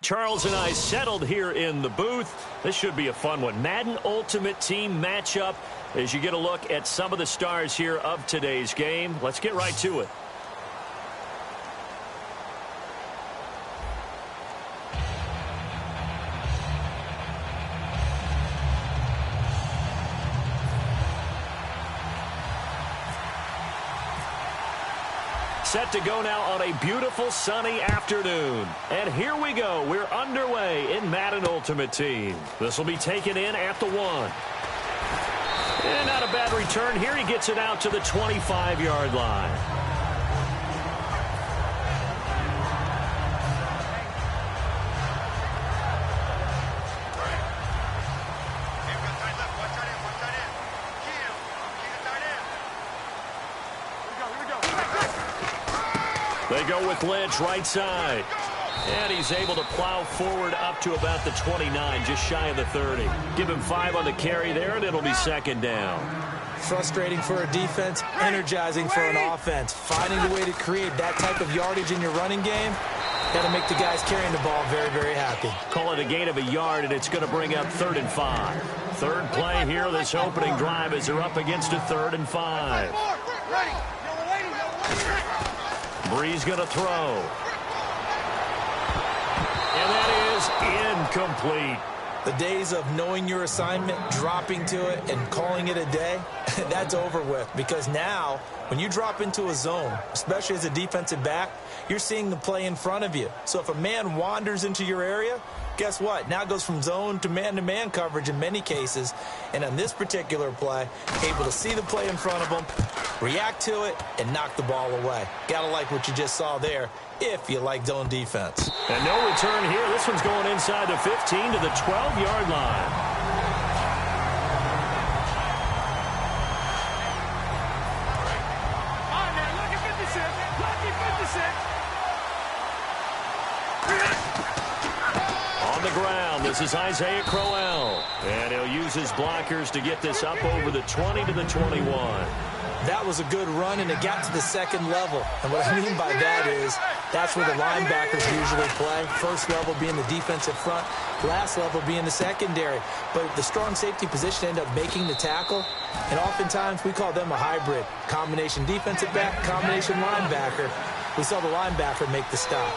Charles and I settled here in the booth. This should be a fun one. Madden Ultimate Team matchup as you get a look at some of the stars here of today's game. Let's get right to it. Set to go now on a beautiful sunny afternoon. And here we go. We're underway in Madden Ultimate Team. This will be taken in at the 1. And not a bad return here. He gets it out to the 25-yard line. They go with Lynch right side. And he's able to plow forward up to about the 29, just shy of the 30. Give him 5 on the carry there, and it'll be second down. Frustrating for a defense, energizing for an offense. Finding a way to create that type of yardage in your running game, got to make the guys carrying the ball very, very happy. Call it a gain of a yard, and it's going to bring up 3rd and 5. Third play here, this opening drive, as they're up against a 3rd and 5. Bree's going to throw. And that is incomplete. The days of knowing your assignment, dropping to it, and calling it a day, that's over with. Because now, when you drop into a zone, especially as a defensive back, you're seeing the play in front of you. So if a man wanders into your area, guess what? Now it goes from zone to man coverage in many cases. And on this particular play, able to see the play in front of him, react to it, and knock the ball away. Gotta like what you just saw there, if you like zone defense. And no return here. This one's going inside the 15 to the 12-yard line. This is Isaiah Crowell, and he'll use his blockers to get this up over the 20 to the 21. That was a good run, and it got to the second level. And what I mean by that is that's where the linebackers usually play. First level being the defensive front, last level being the secondary. But the strong safety position ended up making the tackle, and oftentimes we call them a hybrid. Combination defensive back, combination linebacker. We saw the linebacker make the stop.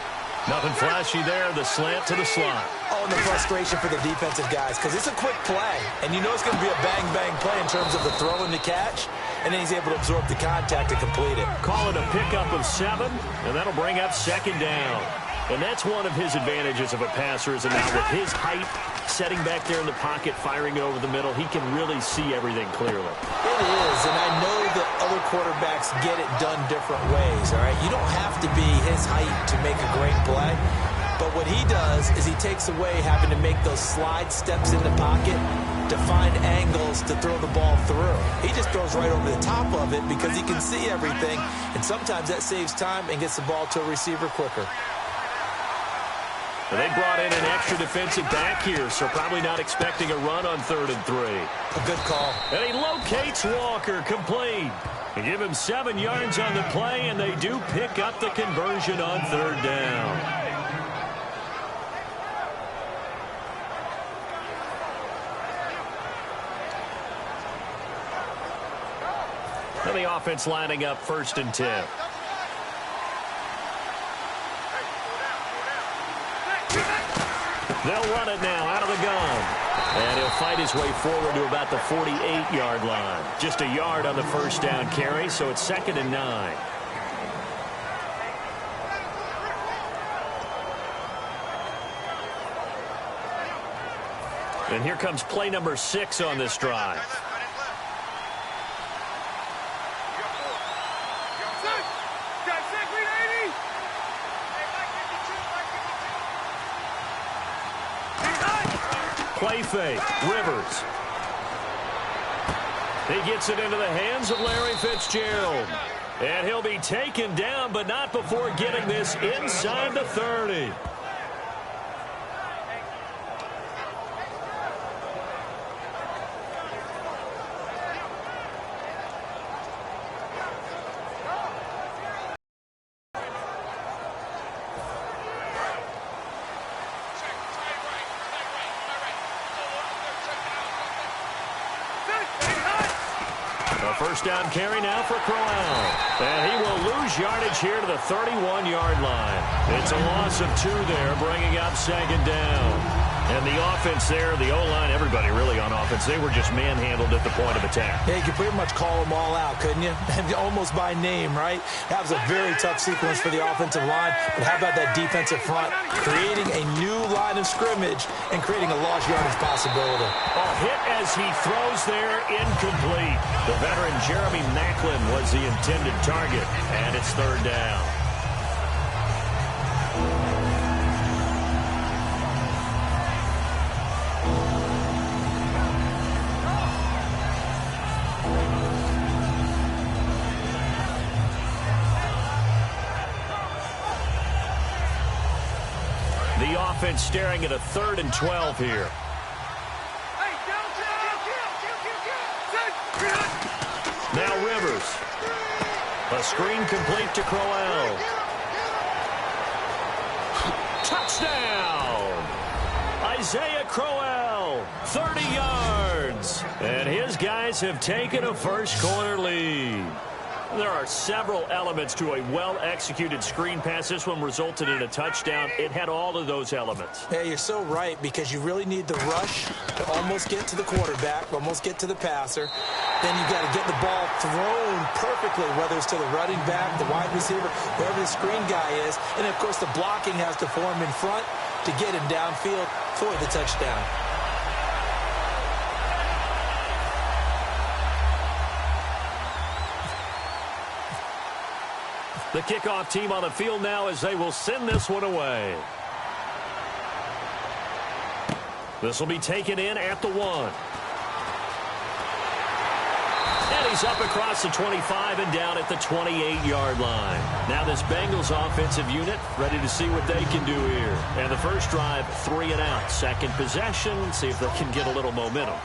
Nothing flashy there, the slant to the slot. Oh, and the frustration for the defensive guys, because it's a quick play, and you know it's going to be a bang-bang play in terms of the throw and the catch, and then he's able to absorb the contact and complete it. Call it a pickup of 7, and that'll bring up second down. And that's one of his advantages of a passer, is now with his height, setting back there in the pocket, firing it over the middle, he can really see everything clearly. It is, and I know that other quarterbacks get it done different ways, all right? You don't have to be his height to make a great play, but what he does is he takes away having to make those slide steps in the pocket to find angles to throw the ball through. He just throws right over the top of it because he can see everything, and sometimes that saves time and gets the ball to a receiver quicker. Well, they brought in an extra defensive back here, so probably not expecting a run on 3rd and 3. A good call. And he locates Walker, complete. They give him 7 yards on the play, and they do pick up the conversion on 3rd down. And the offense lining up 1st and 10. They'll run it now out of the gun. And he'll fight his way forward to about the 48-yard line. Just a yard on the first down carry, so it's 2nd and 9. And here comes play number 6 on this drive. Play fake, Rivers. He gets it into the hands of Larry Fitzgerald. And he'll be taken down, but not before getting this inside the 30. A first down carry now for Crowell. And he will lose yardage here to the 31-yard line. It's a loss of 2 there, bringing up second down. And the offense there, the O-line, everybody really on offense, they were just manhandled at the point of attack. Yeah, you could pretty much call them all out, couldn't you? Almost by name, right? That was a very tough sequence for the offensive line. But how about that defensive front? Creating a new line of scrimmage and creating a lost yardage possibility. A hit as he throws there, incomplete. The veteran Jeremy Maclin was the intended target, and it's third down. The offense staring at a 3rd and 12 here. Now Rivers. A screen complete to Crowell. Touchdown! Isaiah Crowell, 30 yards. And his guys have taken a first-quarter lead. There are several elements to a well-executed screen pass. This one resulted in a touchdown. It had all of those elements. Yeah, you're so right, because you really need the rush to almost get to the quarterback, almost get to the passer. Then you've got to get the ball thrown perfectly, whether it's to the running back, the wide receiver, wherever the screen guy is. And, of course, the blocking has to form in front to get him downfield for the touchdown. The kickoff team on the field now as they will send this one away. This will be taken in at the 1. And he's up across the 25 and down at the 28-yard line. Now this Bengals offensive unit ready to see what they can do here. And the first drive, 3 and out. Second possession, see if they can get a little momentum.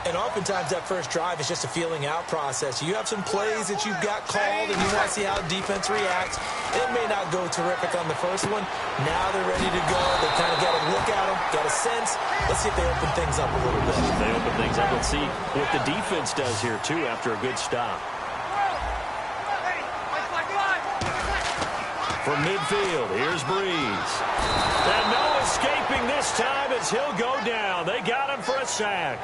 And oftentimes that first drive is just a feeling out process. You have some plays that you've got called and you want to see how defense reacts. It may not go terrific on the first one. Now they're ready to go. They kind of got a look at them, got a sense. Let's see if they open things up a little bit. They open things up. Let's see what the defense does here, too, after a good stop. From midfield, here's Breeze. And no escaping this time as he'll go down. They got him for a sack.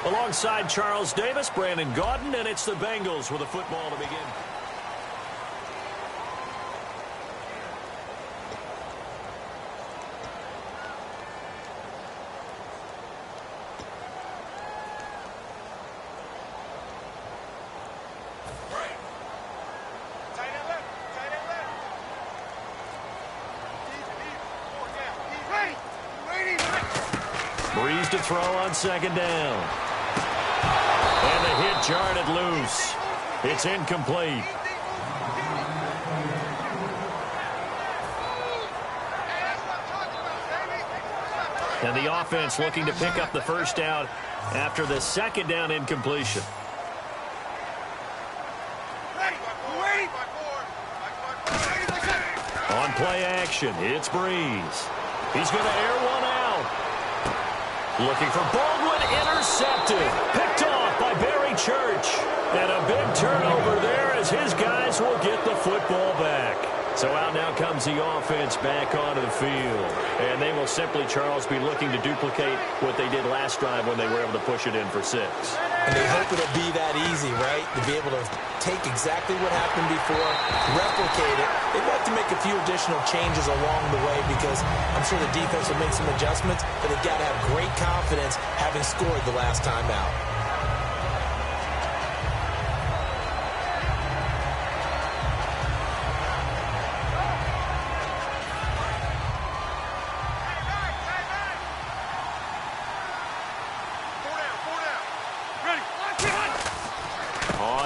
Alongside Charles Davis, Brandon Gaudin, and it's the Bengals with the football to begin. Breeze to throw on second down. And the hit jarred it loose. It's incomplete. And the offense looking to pick up the first down after the second down incompletion. On play action, it's Breeze. He's going to air one out. Looking for Baldwin, intercepted. Picked off by Barry Church. And a big turnover there as his guys will get the football back. So out now comes the offense back onto the field. And they will simply, Charles, be looking to duplicate what they did last drive when they were able to push it in for 6. And they hope it'll be that easy, right? To be able to take exactly what happened before, replicate it. They've got to make a few additional changes along the way because I'm sure the defense will make some adjustments, but they've got to have great confidence having scored the last time out.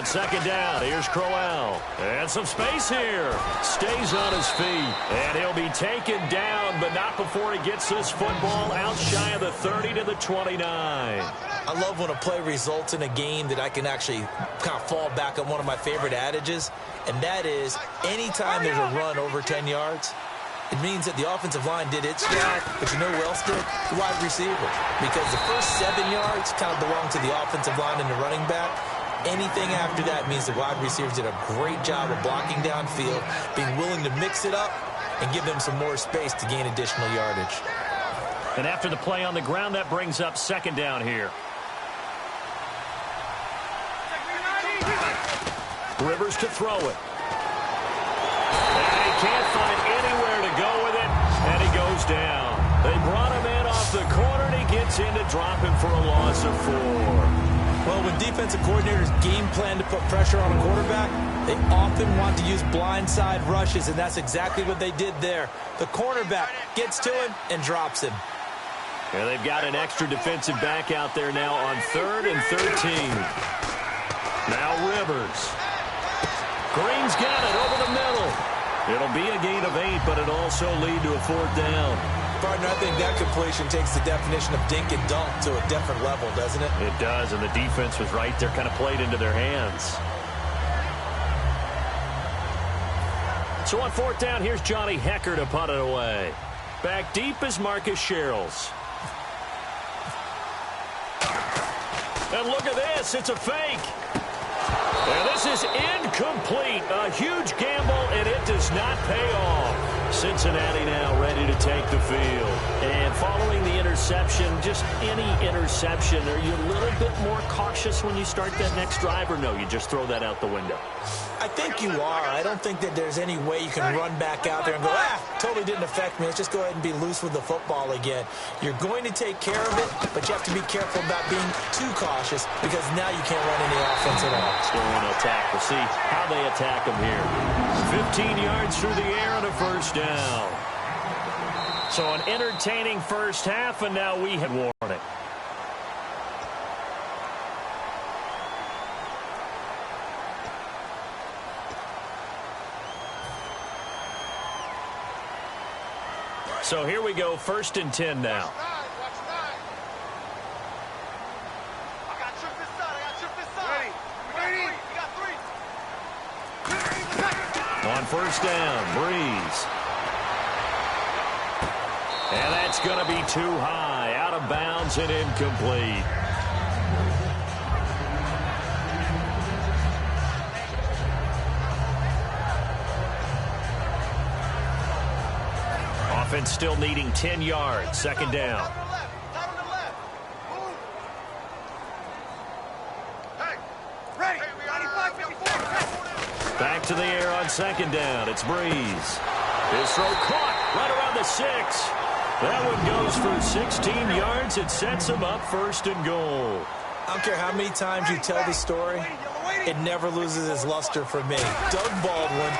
Second down, here's Crowell. And some space here. Stays on his feet. And he'll be taken down, but not before he gets this football out shy of the 30 to the 29. I love when a play results in a game that I can actually kind of fall back on one of my favorite adages, and that is anytime there's a run over 10 yards, It means that the offensive line did its job, but you know who else did? The wide receivers. Because the first 7 yards kind of belong to the offensive line and the running back. Anything after that means the wide receivers did a great job of blocking downfield, being willing to mix it up, and give them some more space to gain additional yardage. And after the play on the ground, that brings up second down here. Rivers to throw it. And he can't find anywhere to go with it, and he goes down. They brought him in off the corner, and he gets in to drop him for a loss of 4. Well, when defensive coordinators game plan to put pressure on a quarterback, they often want to use blindside rushes, and that's exactly what they did there. The cornerback gets to him and drops him. And they've got an extra defensive back out there now on 3rd and 13. Now Rivers. Green's got it over the middle. It'll be a gain of 8, but it'll also lead to a 4th down. Partner, I think that completion takes the definition of dink and dunk to a different level, doesn't it? It does, and the defense was right there, kind of played into their hands. So on 4th down, here's Johnny Hecker to punt it away. Back deep is Marcus Sherrills. And look at this, it's a fake. And this is incomplete. A huge gamble, and it does not pay off. Cincinnati now ready to take the field. And following the interception, just any interception, are you a little bit more cautious when you start that next drive, or no, you just throw that out the window? I think you are. I don't think that there's any way you can run back out there and go, totally didn't affect me. Let's just go ahead and be loose with the football again. You're going to take care of it, but you have to be careful about being too cautious because now you can't run any offense at all. Still want to attack. We'll see how they attack them here. 15 yards through the air and a 1st down. So an entertaining first half, and now we have warning. So here we go, 1st and 10 now. On 1st down, Breeze. And that's going to be too high, out of bounds and incomplete. Offense still needing 10 yards, 2nd down. Back to the air on 2nd down. It's Breeze. His throw caught right around the 6. That one goes for 16 yards. It sets him up 1st and goal. I don't care how many times you tell the story, it never loses its luster for me. Doug Baldwin,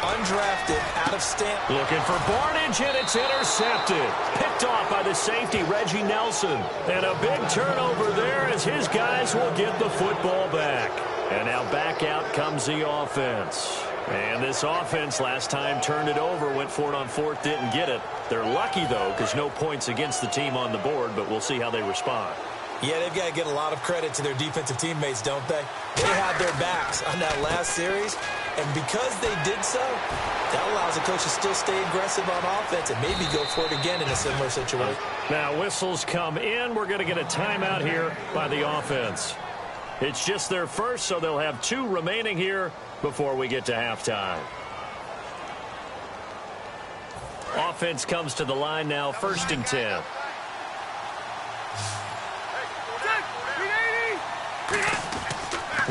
undrafted, out of Stanford. Looking for Barnage, and it's intercepted. Picked off by the safety, Reggie Nelson. And a big turnover there as his guys will get the football back. And now back out comes the offense. And this offense last time turned it over, went for it on 4th, didn't get it. They're lucky, though, because no points against the team on the board, but we'll see how they respond. Yeah, they've got to get a lot of credit to their defensive teammates, don't they? They had their backs on that last series, and because they did so, that allows the coach to still stay aggressive on offense and maybe go for it again in a similar situation. Now whistles come in. We're going to get a timeout here by the offense. It's just their first, so they'll have 2 remaining here before we get to halftime. Offense comes to the line now, 1st and 10.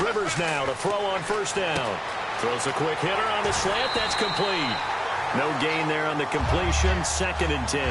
Rivers now to throw on 1st down. Throws a quick hitter on the slant. That's complete. No gain there on the completion. 2nd and 10.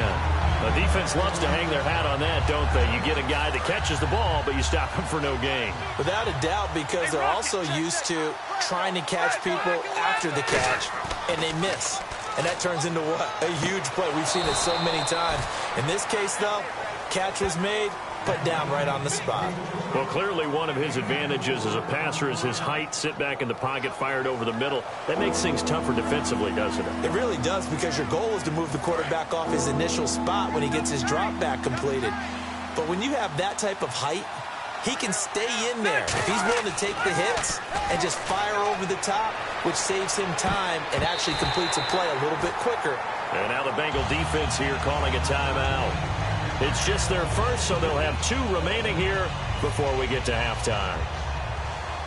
The defense loves to hang their hat on that, don't they? You get a guy that catches the ball, but you stop him for no gain. Without a doubt, because they're also used to trying to catch people after the catch, and they miss. And that turns into what? A huge play. We've seen it so many times. In this case, though, catch was made, put down right on the spot. Well, clearly one of his advantages as a passer is his height, sit back in the pocket, fired over the middle. That makes things tougher defensively, doesn't it? It really does, because your goal is to move the quarterback off his initial spot when he gets his drop back completed. But when you have that type of height, he can stay in there. If he's willing to take the hits and just fire over the top, which saves him time and actually completes a play a little bit quicker, And now the Bengal defense here calling a timeout. It's just their first, so they'll have 2 remaining here before we get to halftime.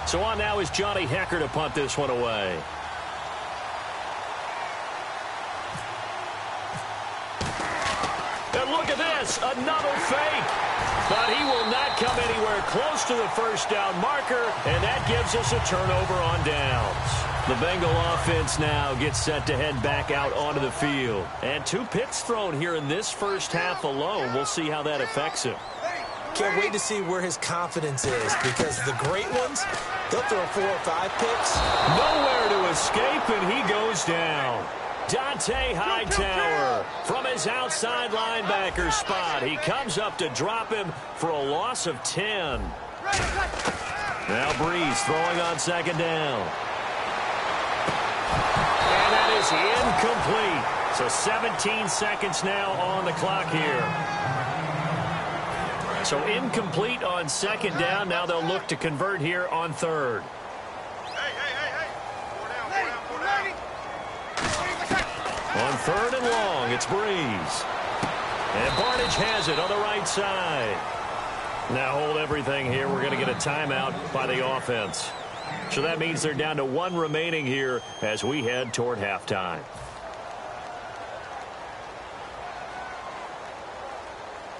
So on now is Johnny Hecker to punt this one away. And look at this, another fake. But he will not come anywhere close to the first down marker, and that gives us a turnover on downs. The Bengal offense now gets set to head back out onto the field. And 2 picks thrown here in this first half alone. We'll see how that affects him. Can't wait to see where his confidence is, because the great ones, they'll throw 4 or 5 picks. Nowhere to escape, and he goes down. Dante Hightower from his outside linebacker spot. He comes up to drop him for a loss of 10. Now Breeze throwing on second down. And that is incomplete. So 17 seconds now on the clock here. So incomplete on second down. Now they'll look to convert here on third. On third and long, it's Breeze. And Barnage has it on the right side. Now hold everything here. We're going to get a timeout by the offense. So that means they're down to 1 remaining here as we head toward halftime.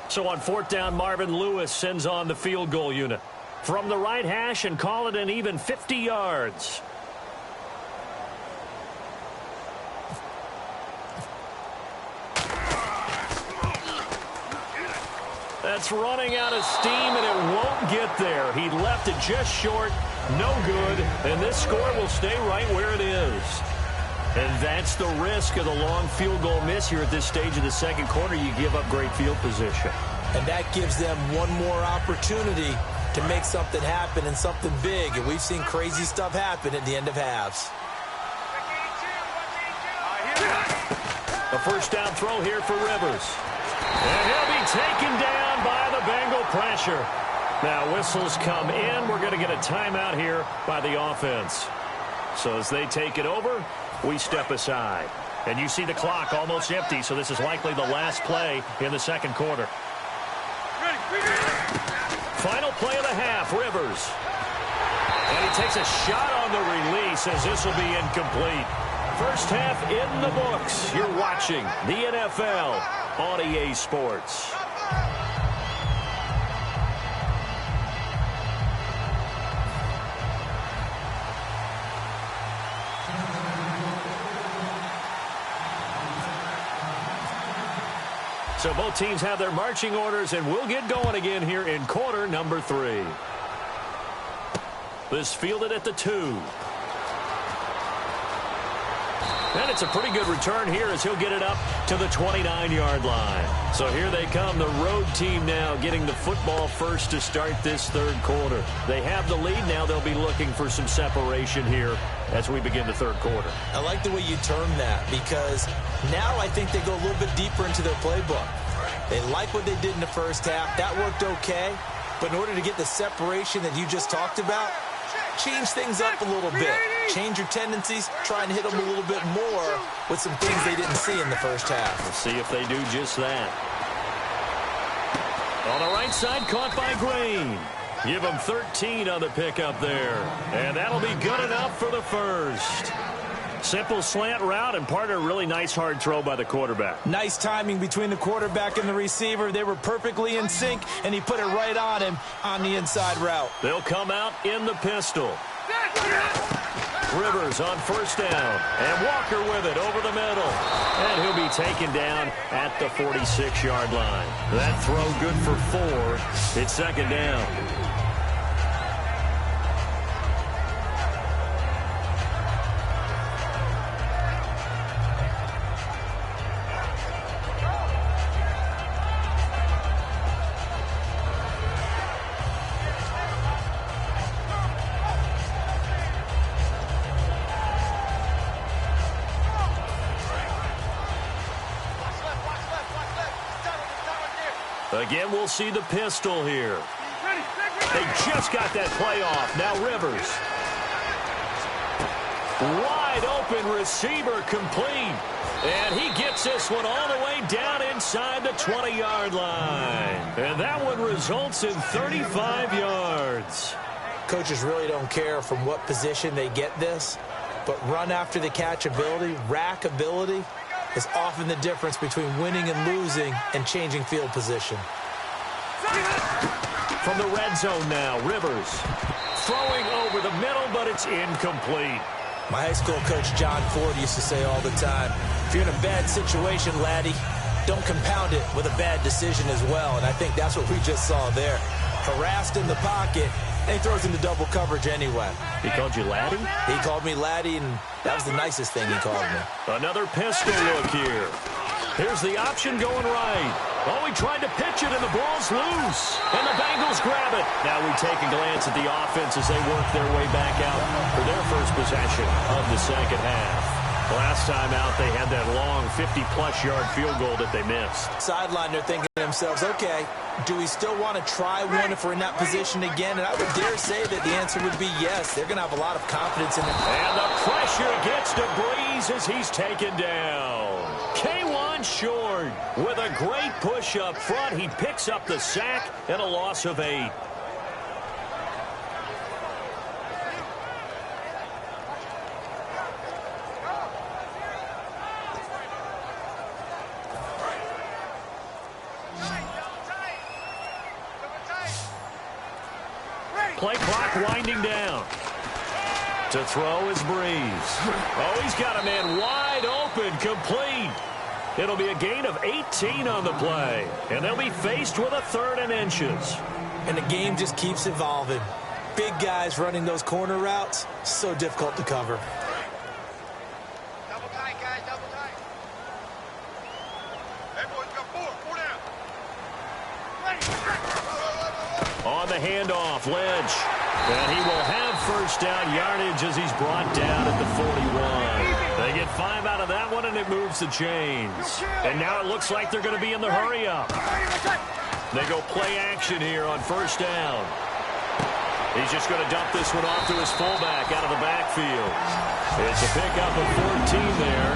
So on 4th down, Marvin Lewis sends on the field goal unit. From the right hash and call it an even 50 yards. That's running out of steam, and it won't get there. He left it just short, no good, and this score will stay right where it is. And that's the risk of the long field goal miss here at this stage of the second quarter. You give up great field position. And that gives them one more opportunity to make something happen and something big. And we've seen crazy stuff happen at the end of halves. A first down throw here for Rivers. And he'll be taken down by the Bengal pressure. Now whistles come in. We're going to get a timeout here by the offense. So as they take it over, we step aside. And you see the clock almost empty, so this is likely the last play in the second quarter. Final play of the half, Rivers. And he takes a shot on the release as this will be incomplete. First half in the books. You're watching the NFL on EA Sports. So both teams have their marching orders, and we'll get going again here in quarter number 3. This fielded at the 2. And it's a pretty good return here as he'll get it up to the 29-yard line. So here they come, the road team now getting the football first to start this third quarter. They have the lead. Now they'll be looking for some separation here as we begin the third quarter. I like the way you term that, because now I think they go a little bit deeper into their playbook. They like what they did in the first half. That worked okay. But in order to get the separation that you just talked about, change things up a little bit. Change your tendencies. Try and hit them a little bit more with some things they didn't see in the first half. We'll see if they do just that. On the right side, caught by Green. Give them 13 on the pickup there. And that'll be good enough for the first. Simple slant route, and part of a really nice hard throw by the quarterback. Nice timing between the quarterback and the receiver. They were perfectly in sync, and he put it right on him on the inside route. They'll come out in the pistol. Rivers on first down, and Walker with it over the middle. And he'll be taken down at the 46-yard line. That throw good for 4. It's second down. Again, we'll see the pistol here. They just got that play off. Now Rivers. Wide open receiver complete. And he gets this one all the way down inside the 20-yard line. And that one results in 35 yards. Coaches really don't care from what position they get this, but run after the catch ability, rack ability, is often the difference between winning and losing and changing field position. From the red zone now, Rivers throwing over the middle, but it's incomplete. My high school coach, John Ford, used to say all the time, if you're in a bad situation, laddie, don't compound it with a bad decision as well. And I think that's what we just saw there. Harassed in the pocket, and he throws into double coverage anyway. He called you laddie? He called me laddie, and that was the nicest thing he called me. Another pistol look here. Here's the option going right. Oh, he tried to pitch it, and the ball's loose. And the Bengals grab it. Now we take a glance at the offense as they work their way back out for their first possession of the second half. Last time out, they had that long 50-plus yard field goal that they missed. Sideline, they're thinking to themselves, okay, do we still want to try one if we're in that position again? And I would dare say that the answer would be yes. They're going to have a lot of confidence in it. And the pressure gets to Breeze as he's taken down. K1 short with a great push up front. He picks up the sack and a loss of 8. Play clock winding down. To throw is Breeze. Oh, he's got a man wide open, complete. It'll be a gain of 18 on the play. And they'll be faced with a 3rd and inches. And the game just keeps evolving. Big guys running those corner routes, so difficult to cover. Double tight, guys, double tight. Everyone's got 4 down. On the handoff, Lynch. And he will have first down yardage as he's brought down at the 41. They get 5 out of that one, and it moves the chains. And now it looks like they're going to be in the hurry-up. They go play action here on first down. He's just going to dump this one off to his fullback out of the backfield. It's a pickup of 14 there,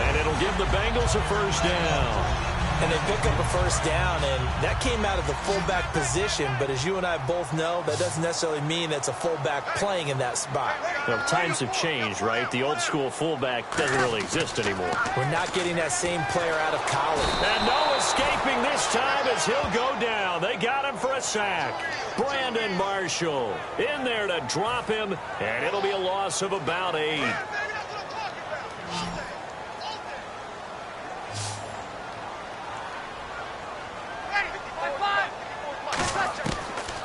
and it'll give the Bengals a first down. And they pick up a first down, and that came out of the fullback position. But as you and I both know, that doesn't necessarily mean that's a fullback playing in that spot. Well, times have changed, right? The old school fullback doesn't really exist anymore. We're not getting that same player out of college. And no escaping this time as he'll go down. They got him for a sack. Brandon Marshall in there to drop him, and it'll be a loss of about 8.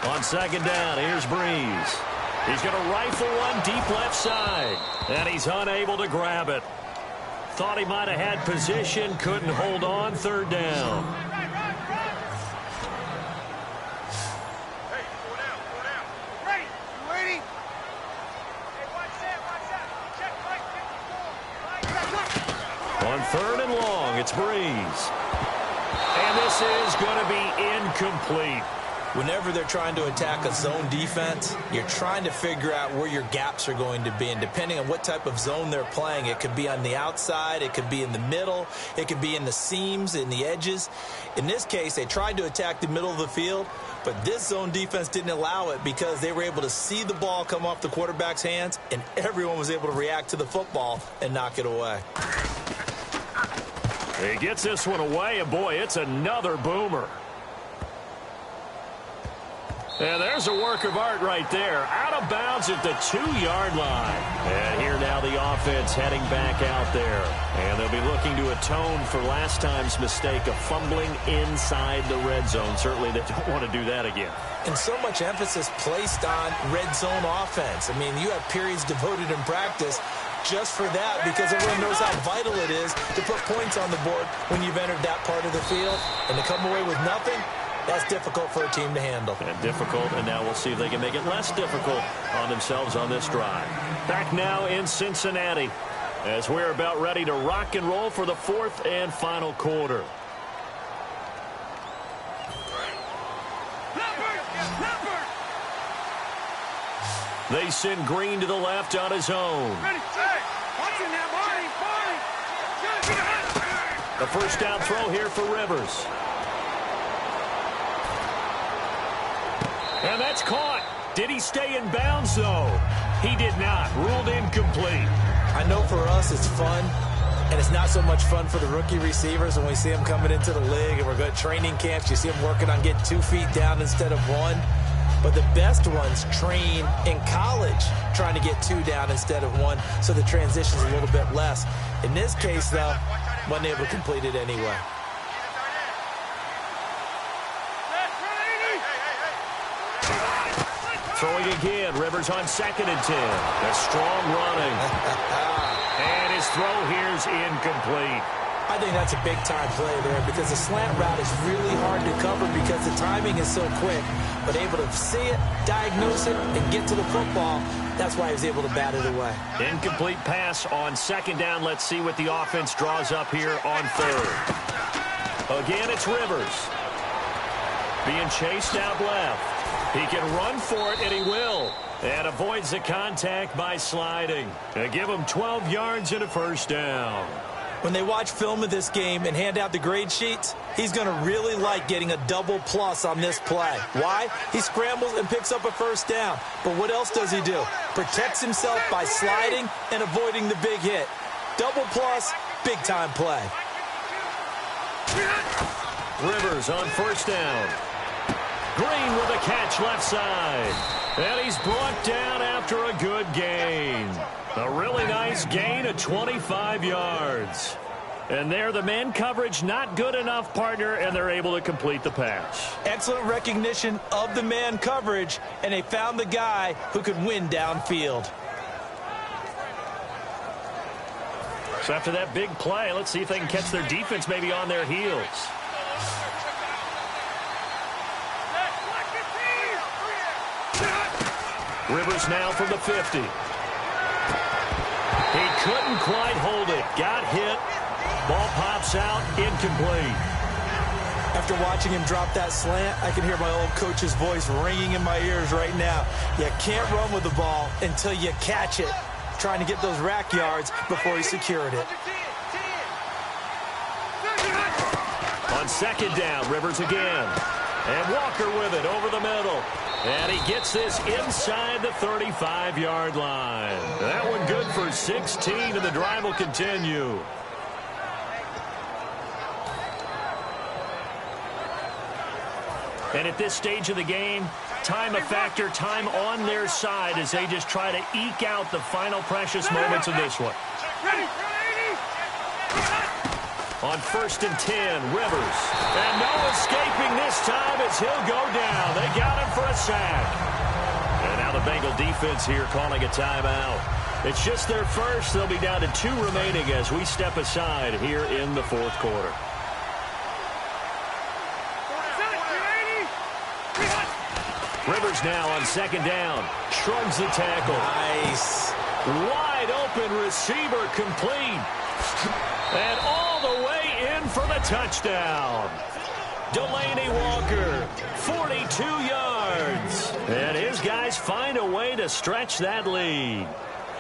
On second down, here's Breeze. He's going to rifle one deep left side, and he's unable to grab it. Thought he might have had position, couldn't hold on, 3rd down. Hey, 4 down, 4 down. Ready, you ready? Hey, watch that. Check right, 54. On 3rd and long, it's Breeze. And this is going to be incomplete. Whenever they're trying to attack a zone defense, you're trying to figure out where your gaps are going to be. And depending on what type of zone they're playing, it could be on the outside, it could be in the middle, it could be in the seams, in the edges. In this case, they tried to attack the middle of the field, but this zone defense didn't allow it because they were able to see the ball come off the quarterback's hands, and everyone was able to react to the football and knock it away. He gets this one away, and boy, it's another boomer. And there's a work of art right there. Out of bounds at the 2-yard line. And here now the offense heading back out there. And they'll be looking to atone for last time's mistake of fumbling inside the red zone. Certainly they don't want to do that again. And so much emphasis placed on red zone offense. I mean, you have periods devoted in practice just for that because everyone knows how vital it is to put points on the board when you've entered that part of the field. And to come away with nothing, that's difficult for a team to handle. And difficult, and now we'll see if they can make it less difficult on themselves on this drive. Back now in Cincinnati as we're about ready to rock and roll for the 4th and final quarter. They send Green to the left on his own. Ready? Hey! Watch him now, Barney! A first down throw here for Rivers. And that's caught. Did he stay in bounds, though? He did not. Ruled incomplete. I know for us it's fun, and it's not so much fun for the rookie receivers when we see them coming into the league and we're going to training camps. You see them working on getting 2 feet down instead of 1. But the best ones train in college trying to get 2 down instead of 1, so the transition's a little bit less. In this case, though, wasn't able to complete it anyway. Throwing again. Rivers on 2nd and 10. A strong running. And his throw here's incomplete. I think that's a big-time play there because the slant route is really hard to cover because the timing is so quick. But able to see it, diagnose it, and get to the football, that's why he was able to bat it away. Incomplete pass on 2nd down. Let's see what the offense draws up here on 3rd. Again, it's Rivers. Being chased out left. He can run for it, and he will. And avoids the contact by sliding. And give him 12 yards and a first down. When they watch film of this game and hand out the grade sheets, he's going to really like getting a double plus on this play. Why? He scrambles and picks up a first down. But what else does he do? Protects himself by sliding and avoiding the big hit. Double plus, big-time play. Rivers on 1st down. Green with a catch left side. And he's brought down after a good gain. A really nice gain of 25 yards. And there, the man coverage not good enough, partner, and they're able to complete the pass. Excellent recognition of the man coverage, and they found the guy who could win downfield. So after that big play, let's see if they can catch their defense maybe on their heels. Rivers now from the 50. He couldn't quite hold it. Got hit. Ball pops out. Incomplete. After watching him drop that slant, I can hear my old coach's voice ringing in my ears right now. You can't run with the ball until you catch it. Trying to get those rack yards before he secured it. On 2nd down, Rivers again. And Walker with it over the middle. And he gets this inside the 35-yard line. That one good for 16, and the drive will continue. And at this stage of the game, time a factor, time on their side as they just try to eke out the final precious moments of this one. On 1st and 10, Rivers. And no escaping this time as he'll go down. They got him for a sack. And now the Bengal defense here calling a timeout. It's just their first. They'll be down to 2 remaining as we step aside here in the 4th quarter. Rivers now on 2nd down. Shrugs the tackle. Nice. Wide open receiver complete. And all the way in for the touchdown. Delaney Walker, 42 yards. And his guys find a way to stretch that lead.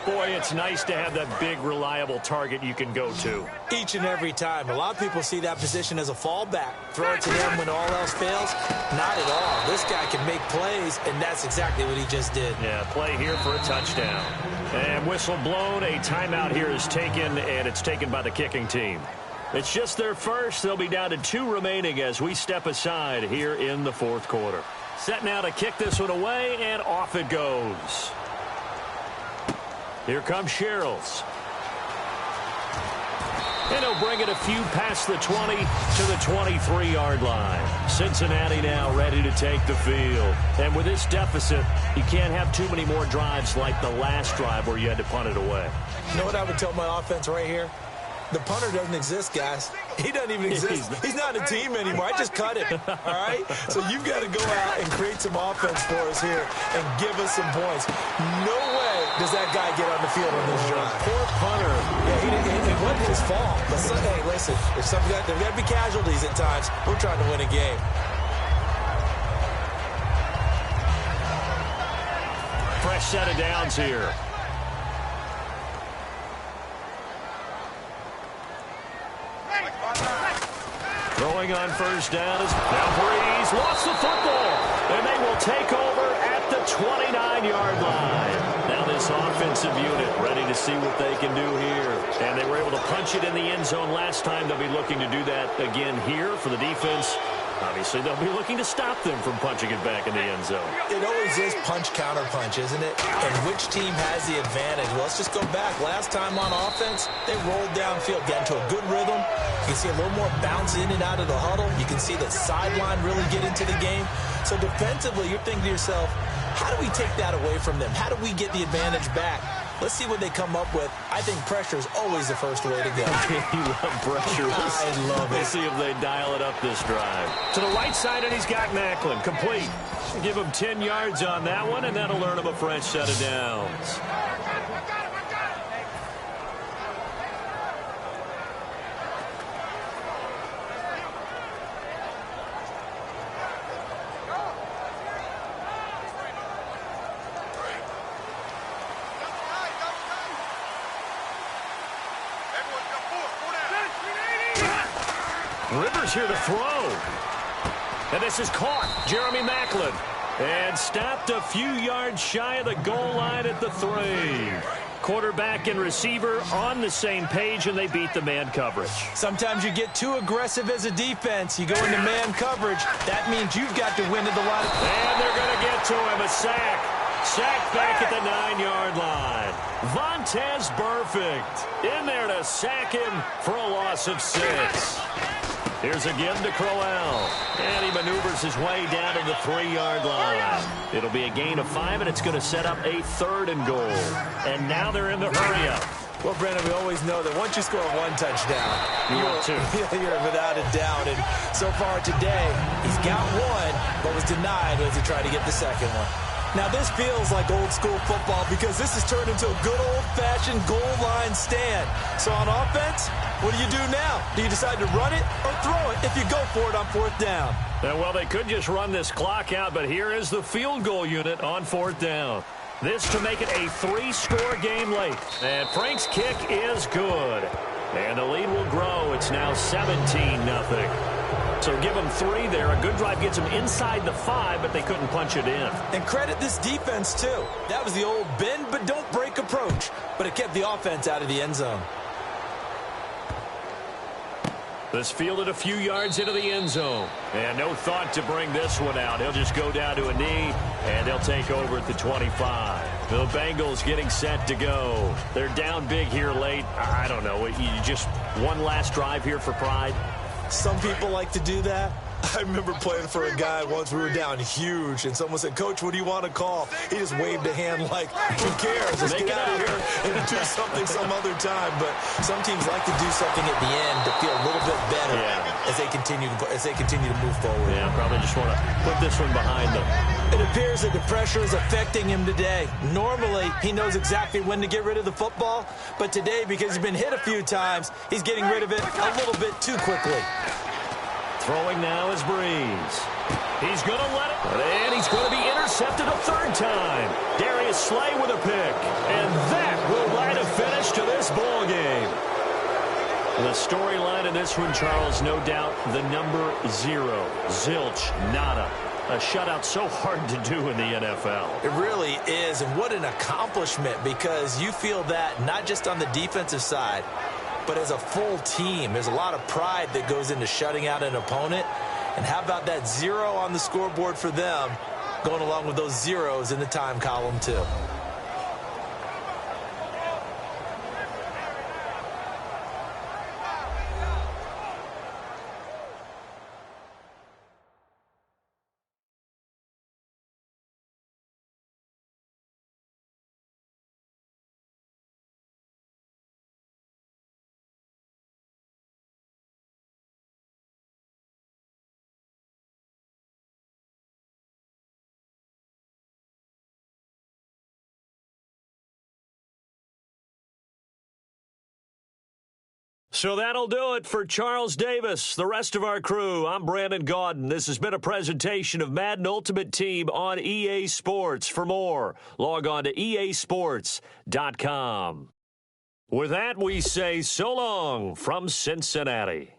Boy, it's nice to have that big, reliable target you can go to. Each and every time. A lot of people see that position as a fallback. Throw it to them when all else fails. Not at all. This guy can make plays, and that's exactly what he just did. Yeah, play here for a touchdown. And whistle blown. A timeout here is taken, and it's taken by the kicking team. It's just their first. They'll be down to 2 remaining as we step aside here in the 4th quarter. Set now to kick this one away, and off it goes. Here comes Sherrills. And he'll bring it a few past the 20 to the 23-yard line. Cincinnati now ready to take the field. And with this deficit, you can't have too many more drives like the last drive where you had to punt it away. You know what I would tell my offense right here? The punter doesn't exist, guys. He doesn't even exist. He's not a team anymore. I just cut him, all right? So you've got to go out and create some offense for us here and give us some points. No way does that guy get on the field on this drive. Poor punter. Yeah, it wasn't his fault. But, hey, listen, if there's got to be casualties at times. We're trying to win a game. last set of downs here. Throwing on first down is now Breeze. Lost the football. And they will take over at the 29-yard line. Now this offensive unit ready to see what they can do here. And they were able to punch it in the end zone last time. They'll be looking to do that again here for the defense. Obviously, they'll be looking to stop them from punching it back in the end zone. It always is punch-counter-punch, isn't it? And which team has the advantage? Well, let's just go back. Last time on offense, they rolled downfield, got into a good rhythm. You can see a little more bounce in and out of the huddle. You can see the sideline really get into the game. So defensively, you're thinking to yourself, how do we take that away from them? How do we get the advantage back? Let's see what they come up with. I think pressure is always the first way to go. You love pressure. I love it. We'll see if they dial it up this drive. To the right side, and he's got Macklin. Complete. Give him 10 yards on that one, and that'll earn him a fresh set of downs. Rivers here to throw. And this is caught. Jeremy Macklin. And stopped a few yards shy of the goal line at the 3. Quarterback and receiver on the same page, and they beat the man coverage. Sometimes you get too aggressive as a defense. You go into man coverage. That means you've got to win at the line. And they're going to get to him. A sack. Sack back at the 9-yard line. Vontez Perfect in there to sack him for a loss of 6. Here's again to Crowell. And he maneuvers his way down to the 3-yard line. It'll be a gain of 5, and it's going to set up a 3rd and goal. And now they're in the hurry-up. Well, Brandon, we always know that once you score one touchdown, you're without a doubt. And so far today, he's got one, but was denied as he tried to get the second one. Now, this feels like old-school football because this has turned into a good old-fashioned goal line stand. So on offense, what do you do now? Do you decide to run it or throw it if you go for it on 4th down? Well, they could just run this clock out, but here is the field goal unit on 4th down. This to make it a 3-score game late. And Frank's kick is good. And the lead will grow. It's now 17-0. So give them 3 there. A good drive gets them inside the 5, but they couldn't punch it in. And credit this defense, too. That was the old bend but don't break approach, but it kept the offense out of the end zone. This fielded a few yards into the end zone. And no thought to bring this one out. He'll just go down to a knee, and they'll take over at the 25. The Bengals getting set to go. They're down big here late. I don't know. You just one last drive here for pride? Some people like to do that. I remember playing for a guy once. We were down huge, and someone said, "Coach, what do you want to call?" He just waved a hand like, "Who cares? Let's get out of here and do something some other time." But some teams like to do something at the end to feel a little bit better as they continue to move forward. Yeah, probably just want to put this one behind them. It appears that the pressure is affecting him today. Normally, he knows exactly when to get rid of the football, but today, because he's been hit a few times, he's getting rid of it a little bit too quickly. Throwing now is Breeze. He's going to let it. And he's going to be intercepted a 3rd time. Darius Slay with a pick. And that will write a finish to this ball game. The storyline in this one, Charles, no doubt the number 0. Zilch, nada. A shutout so hard to do in the NFL. It really is, and what an accomplishment, because you feel that not just on the defensive side, but as a full team. There's a lot of pride that goes into shutting out an opponent. And how about that 0 on the scoreboard for them, going along with those zeros in the time column, too. So that'll do it for Charles Davis, the rest of our crew. I'm Brandon Gaudin. This has been a presentation of Madden Ultimate Team on EA Sports. For more, log on to easports.com. With that, we say so long from Cincinnati.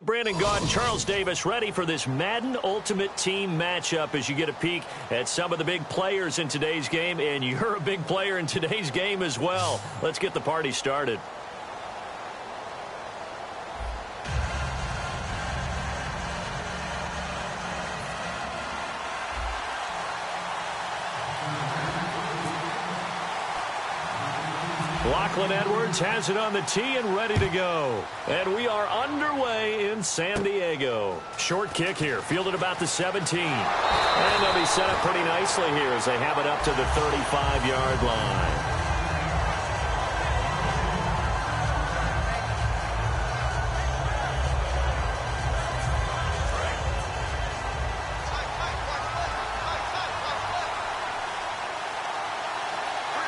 Brandon Gaud and Charles Davis ready for this Madden Ultimate Team matchup as you get a peek at some of the big players in today's game, and you're a big player in today's game as well. Let's get the party started. Lachlan Edwards has it on the tee and ready to go. And we are underway in San Diego. Short kick here, fielded about the 17. And they'll be set up pretty nicely here as they have it up to the 35-yard line.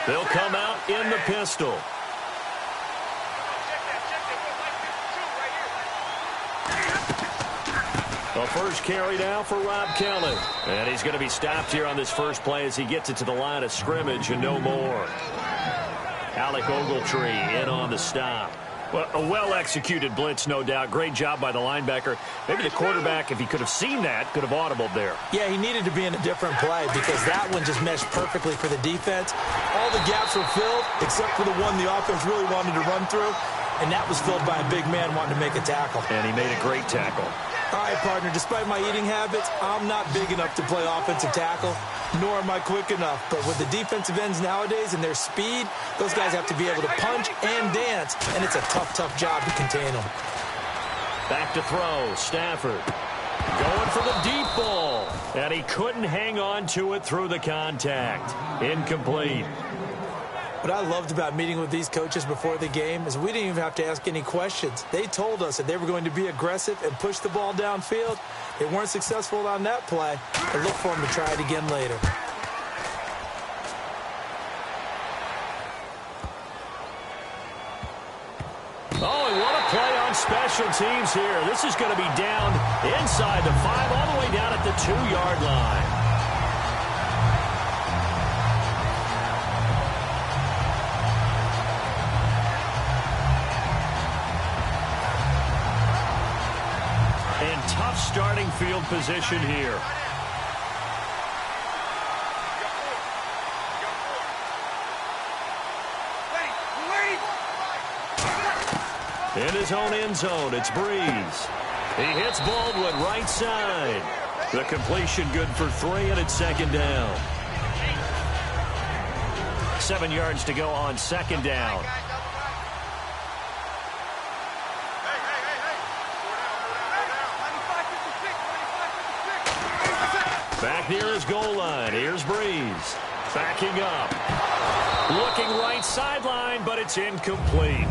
They'll come out in the pistol. The first carry now for Rob Kelly. And he's going to be stopped here on this first play as he gets it to the line of scrimmage and no more. Alec Ogletree in on the stop. Well, a well-executed blitz, no doubt. Great job by the linebacker. Maybe the quarterback, if he could have seen that, could have audibled there. Yeah, he needed to be in a different play because that one just meshed perfectly for the defense. All the gaps were filled except for the one the offense really wanted to run through, and that was filled by a big man wanting to make a tackle. And he made a great tackle. All right, partner, despite my eating habits, I'm not big enough to play offensive tackle, nor am I quick enough. But with the defensive ends nowadays and their speed, those guys have to be able to punch and dance, and it's a tough, tough job to contain them. Back to throw, Stafford. Going for the deep ball, and he couldn't hang on to it through the contact. Incomplete. What I loved about meeting with these coaches before the game is we didn't even have to ask any questions. They told us that they were going to be aggressive and push the ball downfield. They weren't successful on that play, but look for them to try it again later. Oh, and what a play on special teams here. This is going to be down inside the 5, all the way down at the 2-yard line. Tough starting field position here. In his own end zone, it's Breeze. He hits Baldwin right side. The completion good for 3, and it's second down. 7 yards to go on second down. Back near his goal line. Here's Breeze. Backing up. Looking right sideline, but it's incomplete.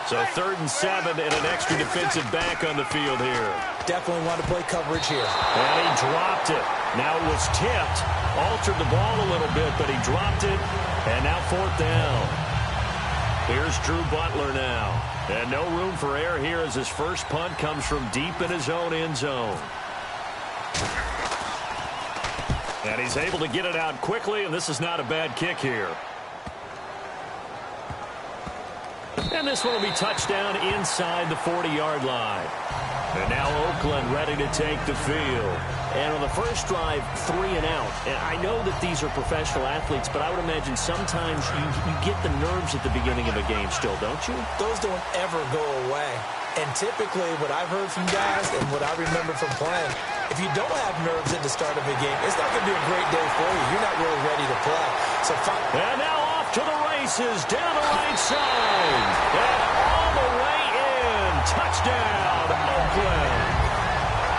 So 3rd and 7 and an extra defensive back on the field here. Definitely want to play coverage here. And he dropped it. Now it was tipped. Altered the ball a little bit, but he dropped it. And now 4th down. Here's Drew Butler now. And no room for error here as his first punt comes from deep in his own end zone. And he's able to get it out quickly, and this is not a bad kick here. And this one will be touchdown inside the 40-yard line. And now Oakland ready to take the field. And on the first drive, 3 and out. And I know that these are professional athletes, but I would imagine sometimes you get the nerves at the beginning of a game still, don't you? Those don't ever go away. And typically what I've heard from guys and what I remember from playing, if you don't have nerves at the start of a game, it's not going to be a great day for you. You're not really ready to play. So and now off to the races down the right side. And all the way in. Touchdown, Oakland.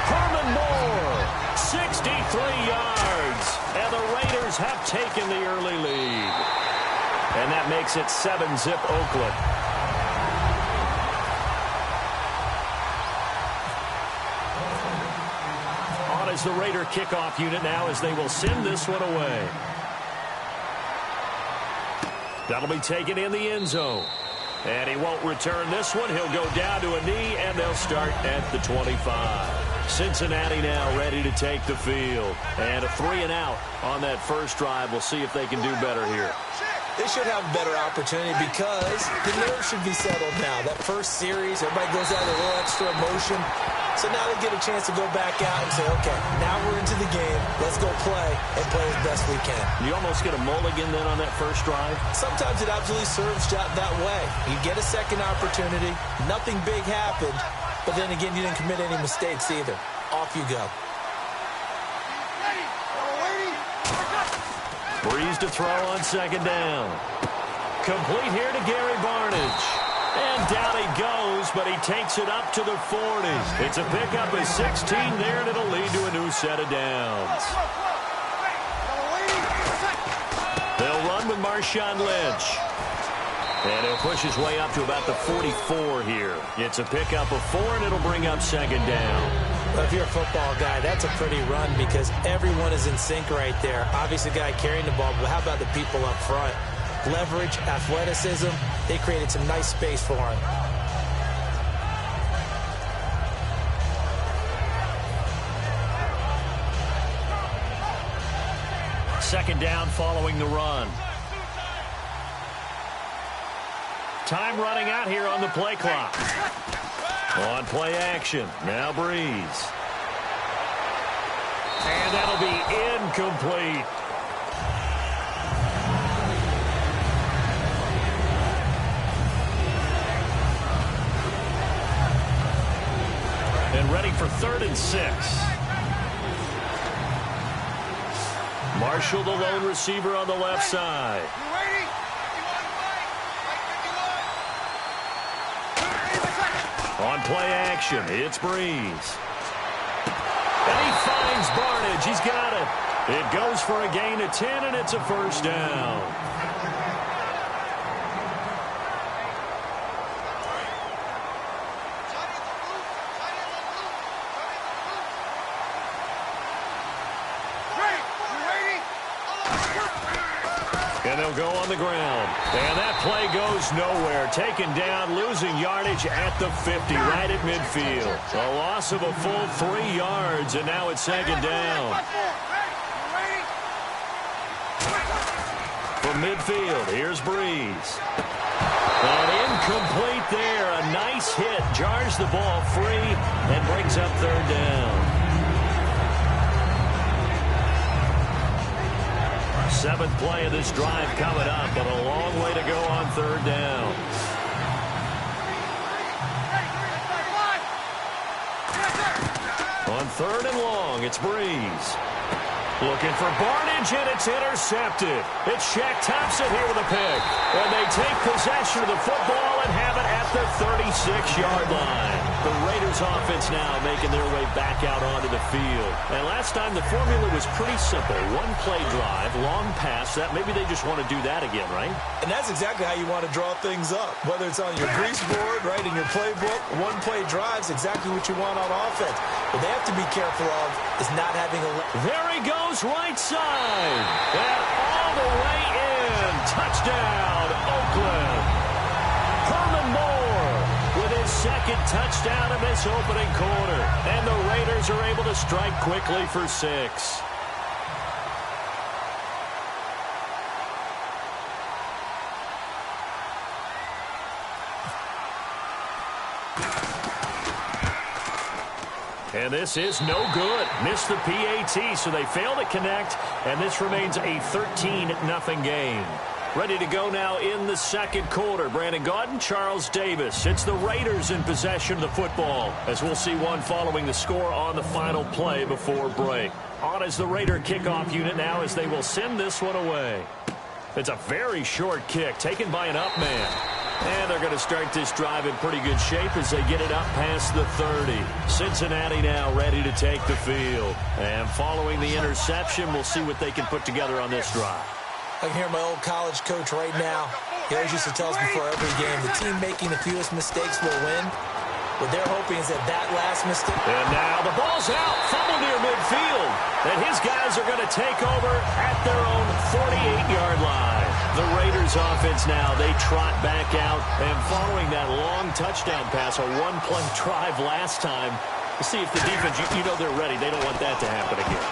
Herman Moore, 63 yards. And the Raiders have taken the early lead. And that makes it 7-zip Oakland. On is the Raider kickoff unit now as they will send this one away. That'll be taken in the end zone. And he won't return this one. He'll go down to a knee, and they'll start at the 25. Cincinnati now ready to take the field. And a 3-and-out on that first drive. We'll see if they can do better here. They should have a better opportunity because the nerves should be settled now. That first series, everybody goes out with a little extra emotion. So now they get a chance to go back out and say, okay, now we're into the game. Let's go play and play as best we can. You almost get a mulligan then on that first drive? Sometimes it absolutely serves that way. You get a second opportunity. Nothing big happened. But then again, you didn't commit any mistakes either. Off you go. Breeze to throw on second down. Complete here to Gary Barnidge. And down he goes, but he takes it up to the 40. It's a pickup of 16 there, and it'll lead to a new set of downs. They'll run with Marshawn Lynch. And he'll push his way up to about the 44 here. It's a pickup of 4, and it'll bring up second down. Well, if you're a football guy, that's a pretty run because everyone is in sync right there. Obviously, the guy carrying the ball, but how about the people up front? Leverage, athleticism, they created some nice space for him. Second down following the run. Time running out here on the play clock. On play action, now Breeze. And that'll be incomplete. And ready for 3rd and 6. Marshall, the lone receiver on the left side. On play action, it's Breeze. And he finds Barnidge. He's got it. It goes for a gain of 10, and it's a first down. And they'll go on the ground. And that play goes nowhere. Taken down, losing yardage at the 50, right at midfield. A loss of a full 3 yards, and now it's second down. From midfield, here's Breeze. And incomplete there. A nice hit. Jars the ball free and brings up 3rd down. 7th play of this drive coming up, but a long way to go on 3rd down. On 3rd and long, it's Breeze. Looking for Barnidge, and it's intercepted. It's Shaq Thompson here with a pick. And they take possession of the football and have it at the 36-yard line. The Raiders offense now making their way back out onto the field. And last time the formula was pretty simple. 1-play drive, long pass. That maybe they just want to do that again, right? And that's exactly how you want to draw things up. Whether it's on your grease board, right, in your playbook, 1-play drive's exactly what you want on offense. What they have to be careful of is not having a... There he goes, right side. And all the way in. Touchdown, Oakland. Herman Moore with his 2nd touchdown in this opening quarter. And the Raiders are able to strike quickly for 6. And this is no good. Missed the PAT, so they fail to connect, and this remains a 13-0 game. Ready to go now in the 2nd quarter. Brandon Gaudin, Charles Davis. It's the Raiders in possession of the football, as we'll see one following the score on the final play before break. On is the Raider kickoff unit now as they will send this one away. It's a very short kick taken by an up man. And they're going to start this drive in pretty good shape as they get it up past the 30. Cincinnati now ready to take the field. And following the interception, we'll see what they can put together on this drive. I can hear my old college coach right now. He always used to tell us before every game, the team making the fewest mistakes will win. What they're hoping is that last mistake. And now the ball's out. Fumble near midfield. And his guys are going to take over at their own 48-yard line. The Raiders offense now, they trot back out. And following that long touchdown pass, a one-play drive last time, to see if the defense, you know they're ready. They don't want that to happen again.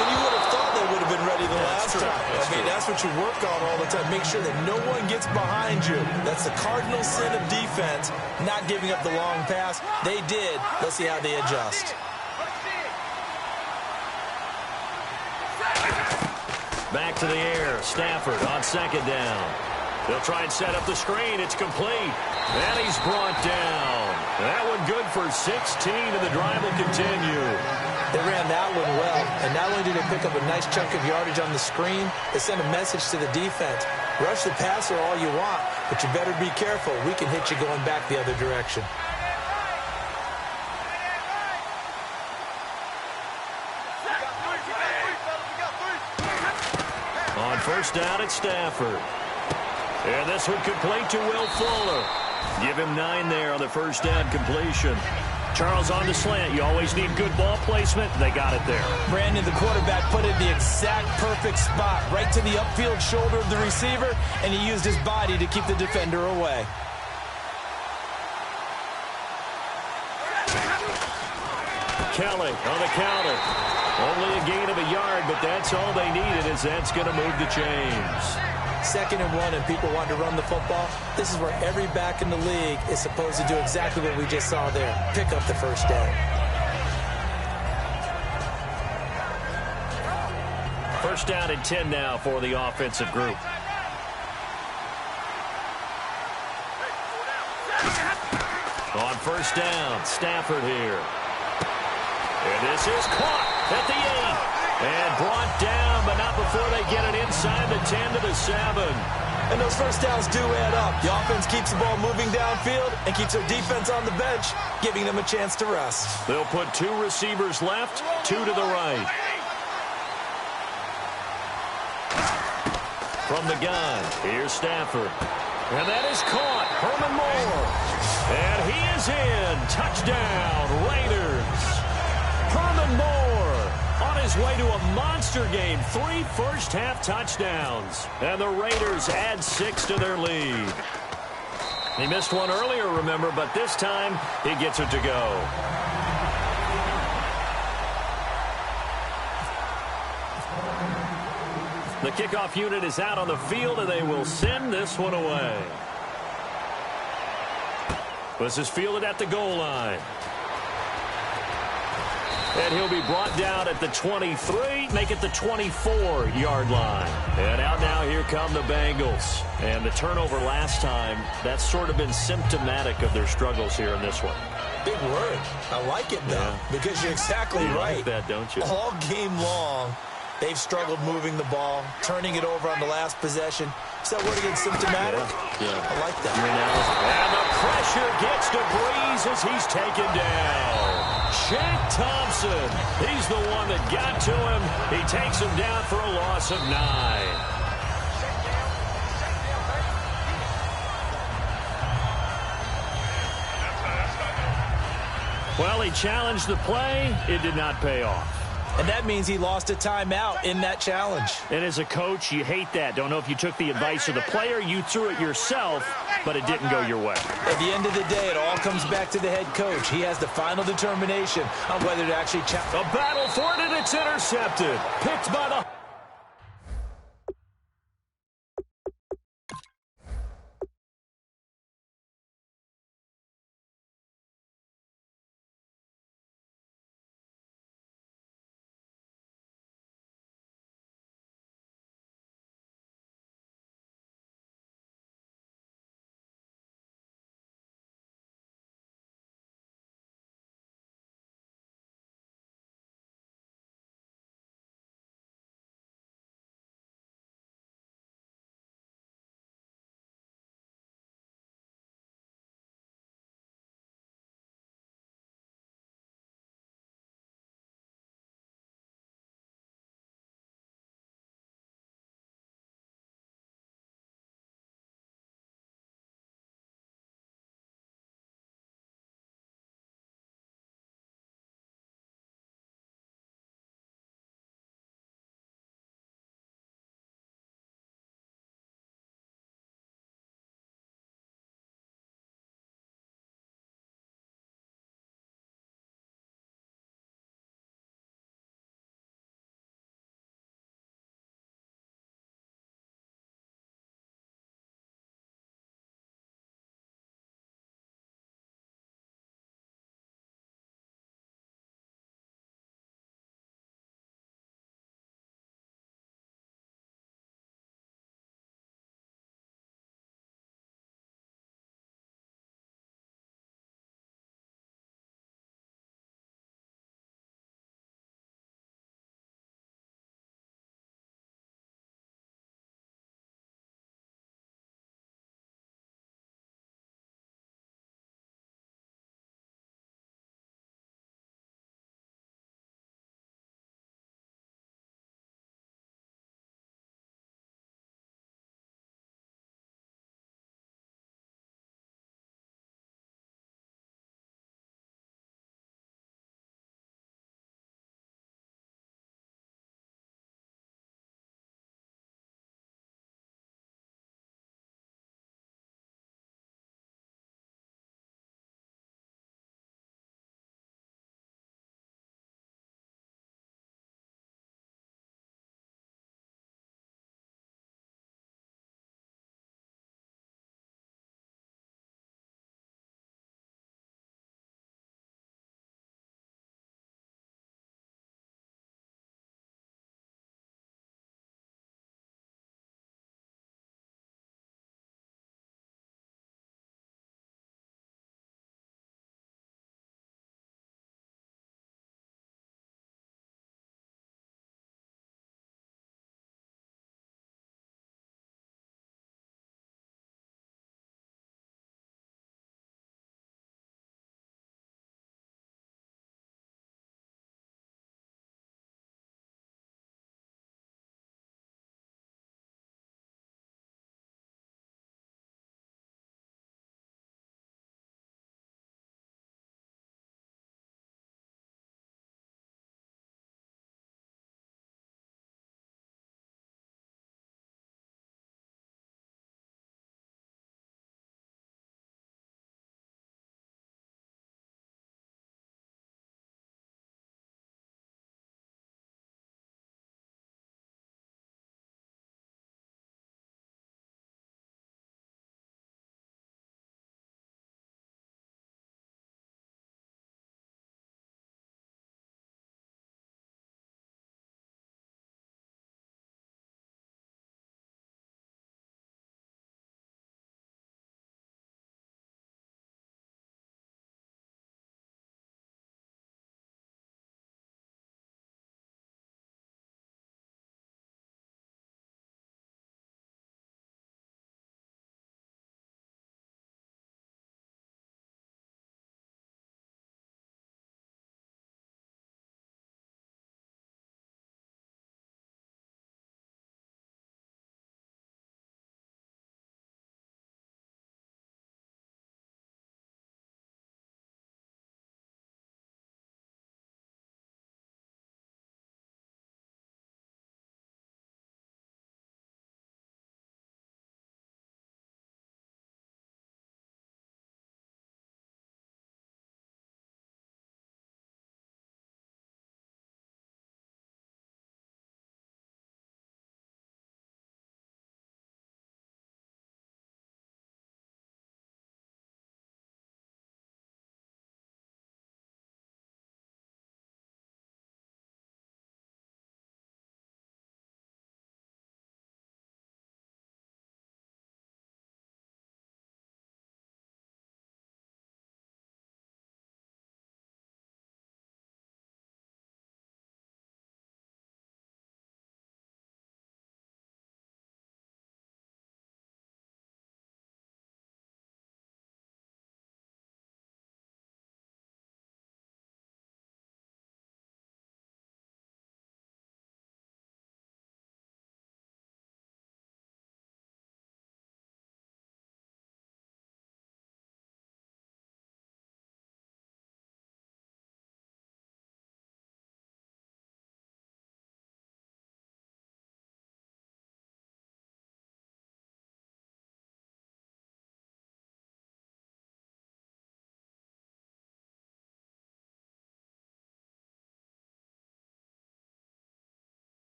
And you would have thought they would have been ready the last time. That's what you work on all the time. Make sure that no one gets behind you. That's the cardinal sin of defense, not giving up the long pass. They did. Let's see how they adjust. Back to the air. Stafford on second down. They'll try and set up the screen. It's complete. And he's brought down. That one good for 16, and the drive will continue. They ran that one well, and not only did they pick up a nice chunk of yardage on the screen, they sent a message to the defense. Rush the passer all you want, but you better be careful. We can hit you going back the other direction. On first down, it's Stafford. And this one complete to Will Fuller. Give him 9 there on the first down completion. Charles on the slant. You always need good ball placement. They got it there. Brandon, the quarterback, put it in the exact perfect spot, right to the upfield shoulder of the receiver, and he used his body to keep the defender away. Kelly on the counter. Only a gain of a yard, but that's all they needed, as that's going to move the chains. 2nd and 1, and people want to run the football. This is where every back in the league is supposed to do exactly what we just saw there. Pick up the first down. First down and 10 now for the offensive group. On first down, Stafford here. And this is caught at the 8. And brought down, but not before they get it inside the 10 to the 7. And those first downs do add up. The offense keeps the ball moving downfield and keeps their defense on the bench, giving them a chance to rest. They'll put 2 receivers left, 2 to the right. From the gun, here's Stafford. And that is caught. Herman Moore. And he is in. Touchdown, Raiders. Herman Moore on his way to a monster game. 3 first-half touchdowns. And the Raiders add 6 to their lead. He missed one earlier, remember, but this time he gets it to go. The kickoff unit is out on the field, and they will send this one away. This is fielded at the goal line. And he'll be brought down at the 23, make it the 24-yard line. And out now, here come the Bengals. And the turnover last time, that's sort of been symptomatic of their struggles here in this one. Big word. I like it, though, because you're exactly right. You like that, don't you? All game long, they've struggled moving the ball, turning it over on the last possession. Is that word against symptomatic? Yeah. I like that. And the pressure gets to Breeze as he's taken down. Shaq Thompson, he's the one that got to him. He takes him down for a loss of 9. Well, he challenged the play. It did not pay off. And that means he lost a timeout in that challenge. And as a coach, you hate that. Don't know if you took the advice of the player. You threw it yourself, but it didn't go your way. At the end of the day, it all comes back to the head coach. He has the final determination on whether to actually challenge. A battle for it, and it's intercepted. Picked by the...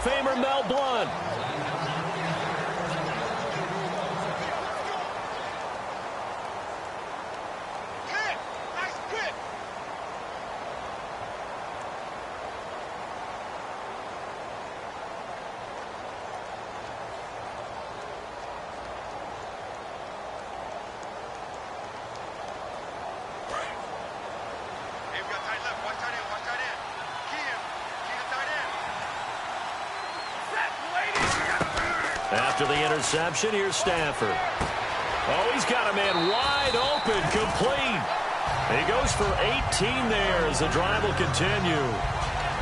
of Famer Mel Blount. After the interception, here's Stafford. Oh, he's got a man wide open, complete. He goes for 18 there as the drive will continue.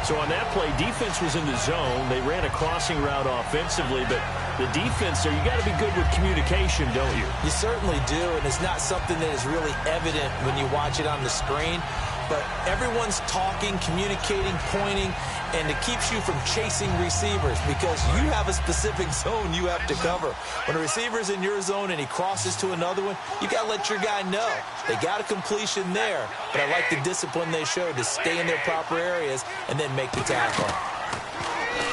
So on that play, defense was in the zone. They ran a crossing route offensively, but the defense there, you got to be good with communication, don't you? You certainly do, and it's not something that is really evident when you watch it on the screen. But everyone's talking, communicating, pointing, and it keeps you from chasing receivers because you have a specific zone you have to cover. When a receiver's in your zone and he crosses to another one, you got to let your guy know. They got a completion there, but I like the discipline they showed to stay in their proper areas and then make the tackle.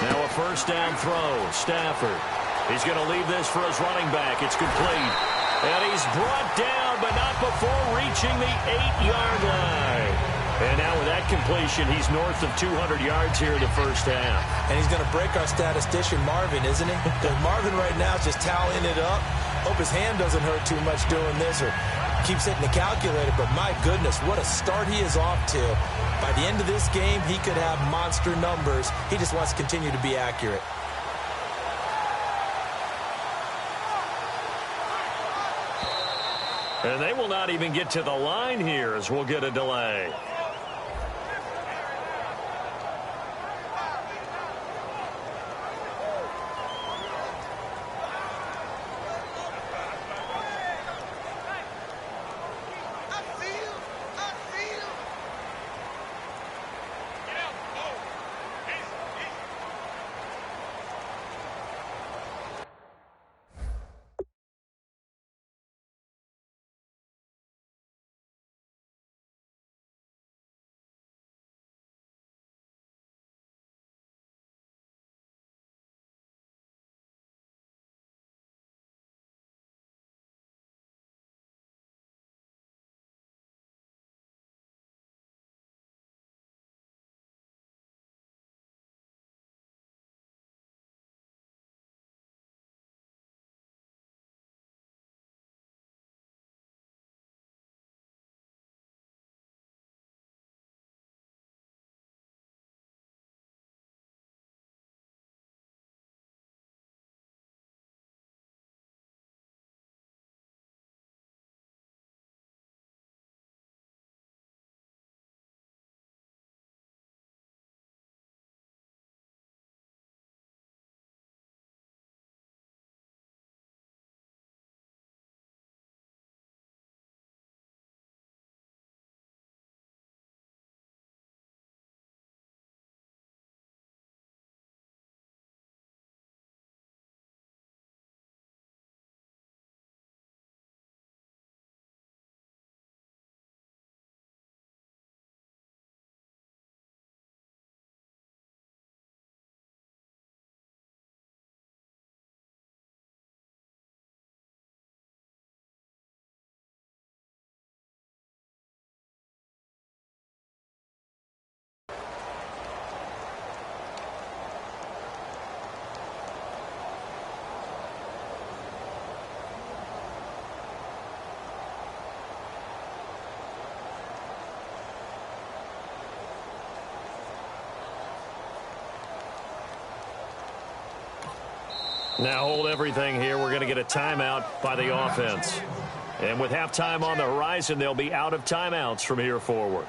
Now a first down throw. Stafford. He's going to leave this for his running back. It's complete. And he's brought down, but not before reaching the 8-yard line. And now with that completion, he's north of 200 yards here in the first half. And he's going to break our statistician, Marvin, isn't he? Because Marvin right now is just tallying it up. Hope his hand doesn't hurt too much doing this or keeps hitting the calculator. But my goodness, what a start he is off to. By the end of this game, he could have monster numbers. He just wants to continue to be accurate. And they will not even get to the line here as we'll get a delay. Now hold everything here. We're going to get a timeout by the offense. And with halftime on the horizon, they'll be out of timeouts from here forward.